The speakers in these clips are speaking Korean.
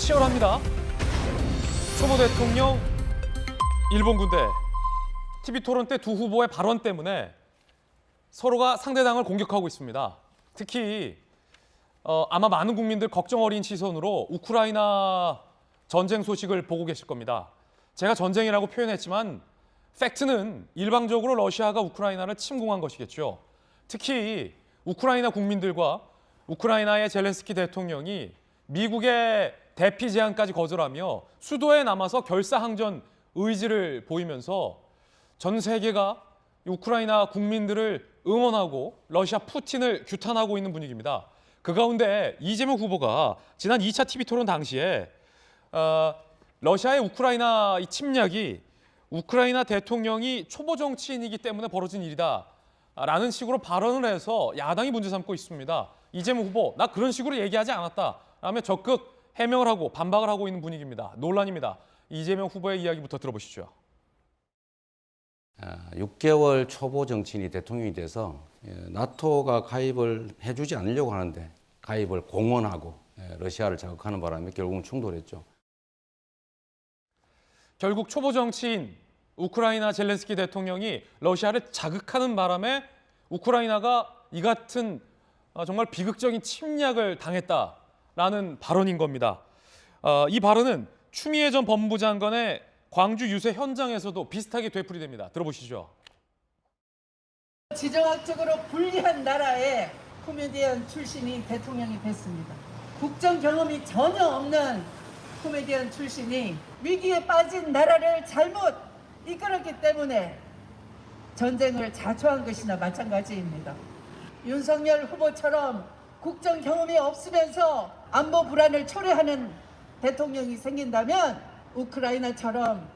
치열합니다. 초보 대통령, 일본 군대. TV 토론 때 두 후보의 발언 때문에 서로가 상대당을 공격하고 있습니다. 특히 아마 많은 국민들 걱정 어린 시선으로 우크라이나 전쟁 소식을 보고 계실 겁니다. 제가 전쟁이라고 표현했지만 팩트는 일방적으로 러시아가 우크라이나를 침공한 것이겠죠. 특히 우크라이나 국민들과 우크라이나의 젤렌스키 대통령이 미국의 대피 제안까지 거절하며 수도에 남아서 결사항전 의지를 보이면서 전 세계가 우크라이나 국민들을 응원하고 러시아 푸틴을 규탄하고 있는 분위기입니다. 그 가운데 이재명 후보가 지난 2차 TV 토론 당시에 러시아의 우크라이나 침략이 우크라이나 대통령이 초보 정치인이기 때문에 벌어진 일이다 라는 식으로 발언을 해서 야당이 문제 삼고 있습니다. 이재명 후보, 나 그런 식으로 얘기하지 않았다 라며 적극 해명을 하고 반박을 하고 있는 분위기입니다. 논란입니다. 이재명 후보의 이야기부터 들어보시죠. 6개월 초보 정치인이 대통령이 돼서 나토가 가입을 해주지 않으려고 하는데 가입을 공언하고 러시아를 자극하는 바람에 결국은 충돌했죠. 결국 초보 정치인 우크라이나 젤렌스키 대통령이 러시아를 자극하는 바람에 우크라이나가 이 같은 정말 비극적인 침략을 당했다라는 발언인 겁니다. 이 발언은 추미애 전 법무부 장관의 광주 유세 현장에서도 비슷하게 되풀이됩니다. 들어보시죠. 지정학적으로 불리한 나라의 코미디언 출신이 대통령이 됐습니다. 국정 경험이 전혀 없는 코미디언 출신이 위기에 빠진 나라를 잘못 이끌었기 때문에 전쟁을 자초한 것이나 마찬가지입니다. 윤석열 후보처럼 국정 경험이 없으면서 안보 불안을 초래하는 대통령이 생긴다면 우크라이나처럼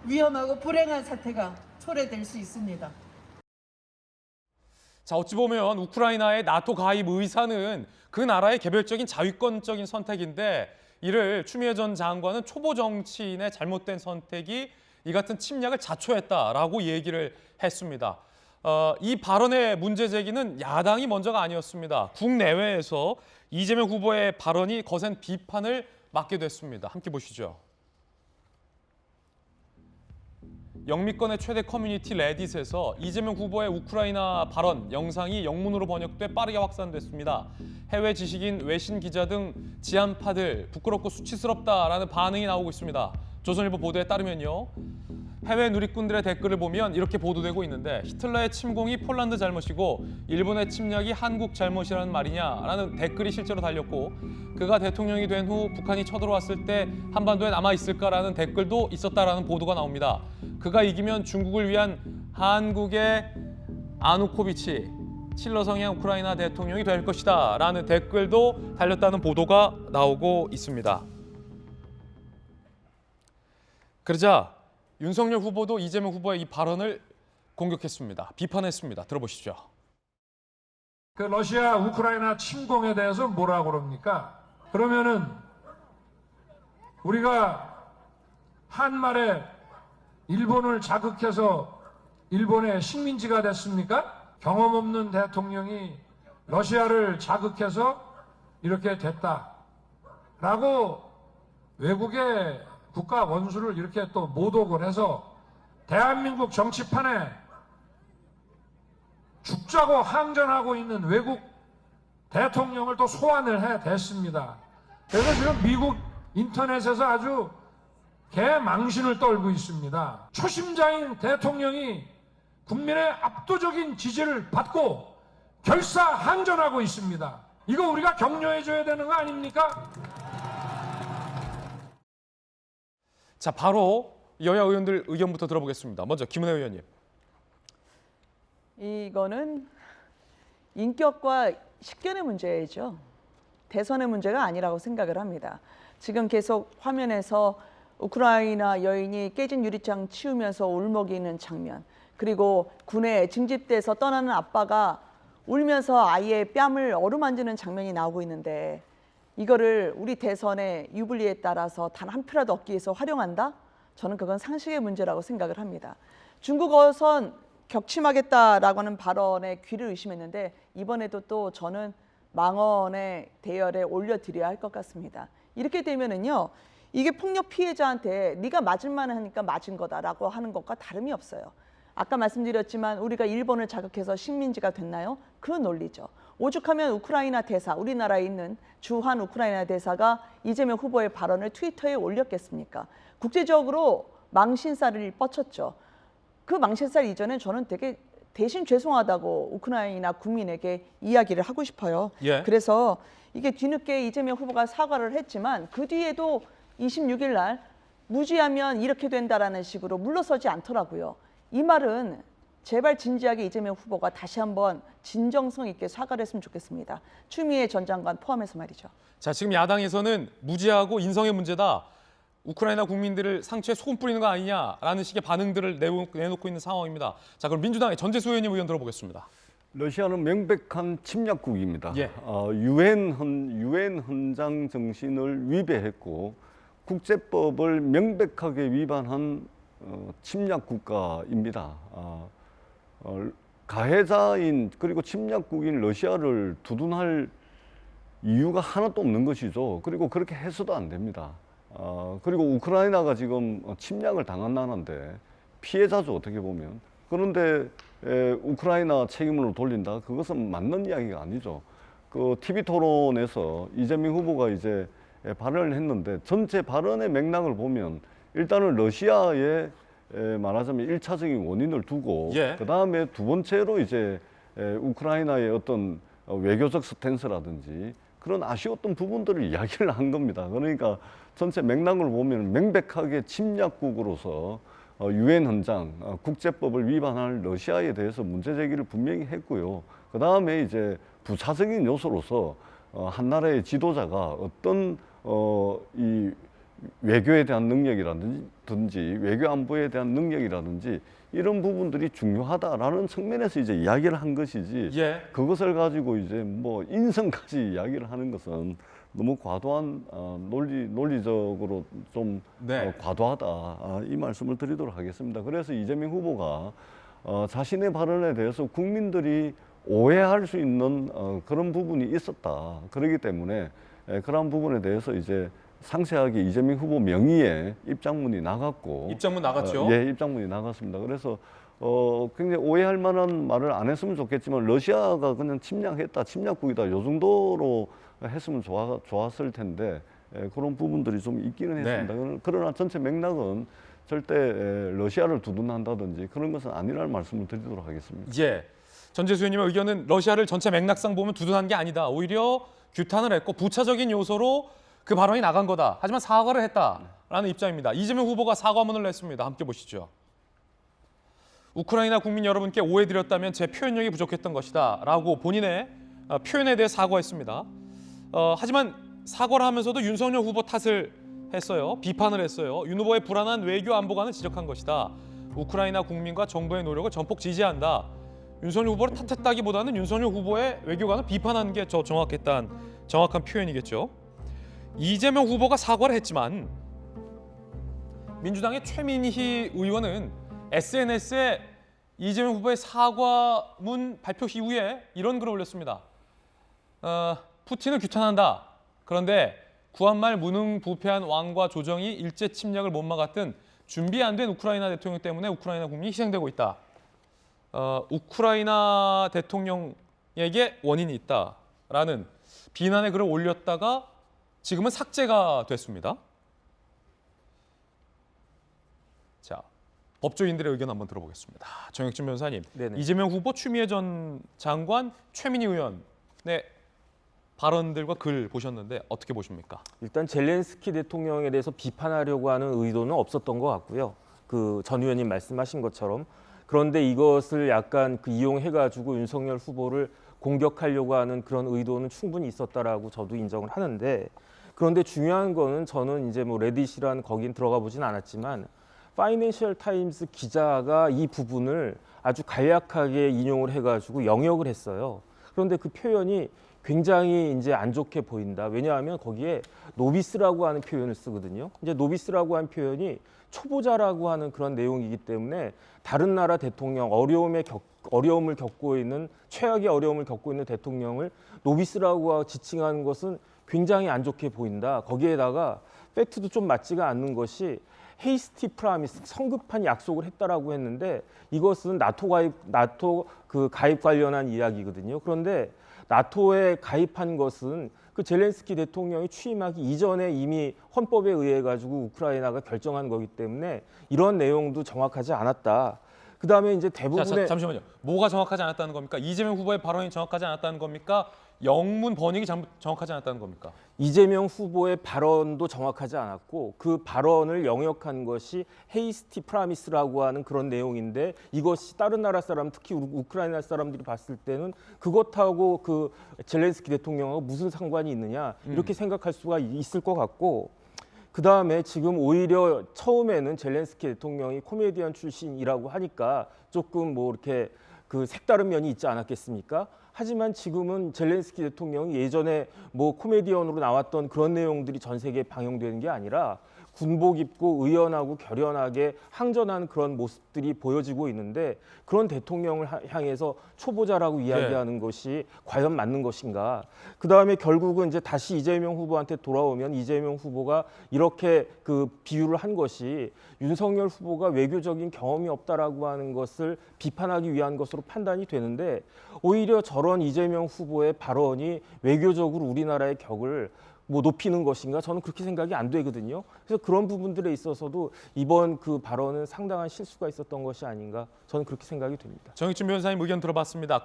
위험하고 불행한 사태가 초래될 수 있습니다. 자, 어찌 보면 우크라이나의 나토 가입 의사는 그 나라의 개별적인 자위권적인 선택인데 이를 추미애 전 장관은 초보 정치인의 잘못된 선택이 이 같은 침략을 자초했다라고 얘기를 했습니다. 이 발언의 문제 제기는 야당이 먼저가 아니었습니다. 국내외에서 이재명 후보의 발언이 거센 비판을 맞게 됐습니다. 함께 보시죠. 영미권의 최대 커뮤니티 레딧에서 이재명 후보의 우크라이나 발언 영상이 영문으로 번역돼 빠르게 확산됐습니다. 해외 지식인, 외신 기자 등 지한파들 부끄럽고 수치스럽다라는 반응이 나오고 있습니다. 조선일보 보도에 따르면요. 해외 누리꾼들의 댓글을 보면 이렇게 보도되고 있는데 히틀러의 침공이 폴란드 잘못이고 일본의 침략이 한국 잘못이라는 말이냐라는 댓글이 실제로 달렸고 그가 대통령이 된 후 북한이 쳐들어왔을 때 한반도에 남아있을까라는 댓글도 있었다라는 보도가 나옵니다. 그가 이기면 중국을 위한 한국의 아누코비치 칠러 성향 우크라이나 대통령이 될 것이다 라는 댓글도 달렸다는 보도가 나오고 있습니다. 그러자 윤석열 후보도 이재명 후보의 이 발언을 공격했습니다. 비판했습니다. 들어보시죠. 그 러시아 우크라이나 침공에 대해서 뭐라고 그럽니까? 그러면은 우리가 한말에 일본을 자극해서 일본의 식민지가 됐습니까? 경험 없는 대통령이 러시아를 자극해서 이렇게 됐다라고 외국의 국가 원수를 이렇게 또 모독을 해서 대한민국 정치판에 죽자고 항전하고 있는 외국 대통령을 또 소환을 해댔습니다. 그래서 지금 미국 인터넷에서 아주 개망신을 떨고 있습니다. 초심자인 대통령이 국민의 압도적인 지지를 받고 결사항전하고 있습니다. 이거 우리가 격려해줘야 되는 거 아닙니까? 자, 바로 여야 의원들 의견부터 들어보겠습니다. 먼저 김은혜 의원님. 이거는 인격과 식견의 문제죠. 대선의 문제가 아니라고 생각을 합니다. 지금 계속 화면에서 우크라이나 여인이 깨진 유리창 치우면서 울먹이는 장면, 그리고 군에 징집돼서 떠나는 아빠가 울면서 아이의 뺨을 어루만지는 장면이 나오고 있는데 이거를 우리 대선의 유불리에 따라서 단 한 표라도 얻기 위해서 활용한다? 저는 그건 상식의 문제라고 생각을 합니다. 중국 어선 격침하겠다라고 하는 발언에 귀를 의심했는데 이번에도 또 저는 망언의 대열에 올려드려야 할 것 같습니다. 이렇게 되면은요, 이게 폭력 피해자한테 네가 맞을만 하니까 맞은 거다라고 하는 것과 다름이 없어요. 아까 말씀드렸지만 우리가 일본을 자극해서 식민지가 됐나요? 그런 논리죠. 오죽하면 우크라이나 대사, 우리나라에 있는 주한 우크라이나 대사가 이재명 후보의 발언을 트위터에 올렸겠습니까? 국제적으로 망신살을 뻗쳤죠. 그 망신살 이전에 저는 되게 대신 죄송하다고 우크라이나 국민에게 이야기를 하고 싶어요. 예. 그래서 이게 뒤늦게 이재명 후보가 사과를 했지만 그 뒤에도 26일 날 무지하면 이렇게 된다라는 식으로 물러서지 않더라고요. 이 말은 제발 진지하게 이재명 후보가 다시 한번 진정성 있게 사과를 했으면 좋겠습니다. 추미애 전 장관 포함해서 말이죠. 자, 지금 야당에서는 무지하고 인성의 문제다. 우크라이나 국민들을 상처에 소금 뿌리는 거 아니냐라는 식의 반응들을 내놓고 있는 상황입니다. 자, 그럼 민주당의 전재수 의원님 의견 들어보겠습니다. 러시아는 명백한 침략국입니다. 예. 유엔 헌장 정신을 위배했고 국제법을 명백하게 위반한 침략 국가입니다. 가해자인 그리고 침략국인 러시아를 두둔할 이유가 하나도 없는 것이죠. 그리고 그렇게 해서도 안 됩니다. 그리고 우크라이나가 지금 침략을 당한 나라인데 피해자죠, 어떻게 보면. 그런데 우크라이나 책임으로 돌린다? 그것은 맞는 이야기가 아니죠. 그 TV 토론에서 이재명 후보가 이제 발언을 했는데 전체 발언의 맥락을 보면 일단은 러시아에 말하자면 1차적인 원인을 두고 예. 그 다음에 두 번째로 이제 우크라이나의 어떤 외교적 스탠스라든지 그런 아쉬웠던 부분들을 이야기를 한 겁니다. 그러니까 전체 맥락을 보면 명백하게 침략국으로서 유엔 헌장, 국제법을 위반할 러시아에 대해서 문제 제기를 분명히 했고요. 그 다음에 이제 부차적인 요소로서 한 나라의 지도자가 어떤 이 외교에 대한 능력이라든지 외교 안보에 대한 능력이라든지 이런 부분들이 중요하다라는 측면에서 이제 이야기를 한 것이지 예. 그것을 가지고 이제 뭐 인성까지 이야기를 하는 것은 너무 과도한 논리적으로 좀 네. 과도하다 이 말씀을 드리도록 하겠습니다. 그래서 이재명 후보가 자신의 발언에 대해서 국민들이 오해할 수 있는 그런 부분이 있었다. 그렇기 때문에 그런 부분에 대해서 이제 상세하게 이재명 후보 명의의 입장문이 나갔고 입장문 나갔죠? 예, 입장문이 나갔습니다. 그래서 굉장히 오해할 만한 말을 안 했으면 좋겠지만 러시아가 그냥 침략했다, 침략국이다 요 정도로 했으면 좋았을 텐데 그런 부분들이 좀 있기는 했습니다. 그러나 전체 맥락은 절대 러시아를 두둔한다든지 그런 것은 아니라는 말씀을 드리도록 하겠습니다. 예. 전재수 의원님의 의견은 러시아를 전체 맥락상 보면 두둔한 게 아니다. 오히려 규탄을 했고 부차적인 요소로 그 발언이 나간 거다. 하지만 사과를 했다라는 입장입니다. 이재명 후보가 사과문을 냈습니다. 함께 보시죠. 우크라이나 국민 여러분께 오해드렸다면 제 표현력이 부족했던 것이다 라고 본인의 표현에 대해 사과했습니다. 하지만 사과를 하면서도 윤석열 후보 탓을 했어요. 비판을 했어요. 윤 후보의 불안한 외교 안보관을 지적한 것이다. 우크라이나 국민과 정부의 노력을 전폭 지지한다. 윤석열 후보를 탓했다기보다는 윤석열 후보의 외교관을 비판한 게 정확한 표현이겠죠. 이재명 후보가 사과를 했지만 민주당의 최민희 의원은 SNS에 이재명 후보의 사과문 발표 이후에 이런 글을 올렸습니다. 푸틴을 규탄한다. 그런데 구한말 무능부패한 왕과 조정이 일제 침략을 못 막았던 준비 안 된 우크라이나 대통령 때문에 우크라이나 국민이 희생되고 있다. 우크라이나 대통령에게 원인이 있다라는 비난의 글을 올렸다가 지금은 삭제가 됐습니다. 자, 법조인들의 의견 한번 들어보겠습니다. 정혁진 변호사님, 네네. 이재명 후보, 추미애 전 장관, 최민희 의원의 발언들과 글 보셨는데 어떻게 보십니까? 일단 젤렌스키 대통령에 대해서 비판하려고 하는 의도는 없었던 것 같고요. 그 전 의원님 말씀하신 것처럼. 그런데 이것을 약간 이용해가지고 윤석열 후보를 공격하려고 하는 그런 의도는 충분히 있었다라고 저도 인정을 하는데, 그런데 중요한 거는 저는 이제 뭐 레딧이라는 거긴 들어가 보진 않았지만 파이낸셜 타임스 기자가 이 부분을 아주 간략하게 인용을 해가지고 영역을 했어요. 그런데 그 표현이 굉장히 이제 안 좋게 보인다. 왜냐하면 거기에 노비스라고 하는 표현을 쓰거든요. 이제 노비스라고 하는 표현이 초보자라고 하는 그런 내용이기 때문에 다른 나라 대통령, 어려움에 어려움을 겪고 있는 최악의 어려움을 겪고 있는 대통령을 노비스라고 지칭하는 것은 굉장히 안 좋게 보인다. 거기에다가 팩트도 좀 맞지가 않는 것이 헤이스티 프라미스, 성급한 약속을 했다라고 했는데 이것은 나토 가입 관련한 이야기거든요. 그런데 나토에 가입한 것은 그 젤렌스키 대통령이 취임하기 이전에 이미 헌법에 의해 가지고 우크라이나가 결정한 거기 때문에 이런 내용도 정확하지 않았다. 그다음에 이제 대부분의 잠시만요. 뭐가 정확하지 않았다는 겁니까? 이재명 후보의 발언이 정확하지 않았다는 겁니까? 영문 번역이 정확하지 않았다는 겁니까? 이재명 후보의 발언도 정확하지 않았고 그 발언을 영역한 것이 헤이스티 프라미스라고 하는 그런 내용인데 이것이 다른 나라 사람, 특히 우크라이나 사람들이 봤을 때는 그것하고 그 젤렌스키 대통령하고 무슨 상관이 있느냐 이렇게 생각할 수가 있을 것 같고 그다음에 지금 오히려 처음에는 젤렌스키 대통령이 코미디언 출신이라고 하니까 조금 뭐 이렇게 그 색다른 면이 있지 않았겠습니까? 하지만 지금은 젤렌스키 대통령이 예전에 뭐 코미디언으로 나왔던 그런 내용들이 전 세계에 방영되는 게 아니라 군복 입고 의연하고 결연하게 항전하는 그런 모습들이 보여지고 있는데 그런 대통령을 향해서 초보자라고 이야기하는 것이 과연 맞는 것인가? 그다음에 결국은 이제 다시 이재명 후보한테 돌아오면 이재명 후보가 이렇게 그 비유를 한 것이 윤석열 후보가 외교적인 경험이 없다라고 하는 것을 비판하기 위한 것으로 판단이 되는데 오히려 저런 이재명 후보의 발언이 외교적으로 우리나라의 격을 뭐 높이는 것인가 저는 그렇게 생각이 안 되거든요. 그래서 그런 부분들에 있어서도 이번 그 발언은 상당한 실수가 있었던 것이 아닌가 저는 그렇게 생각이 됩니다. 정익준 변호사님 의견 들어봤습니다.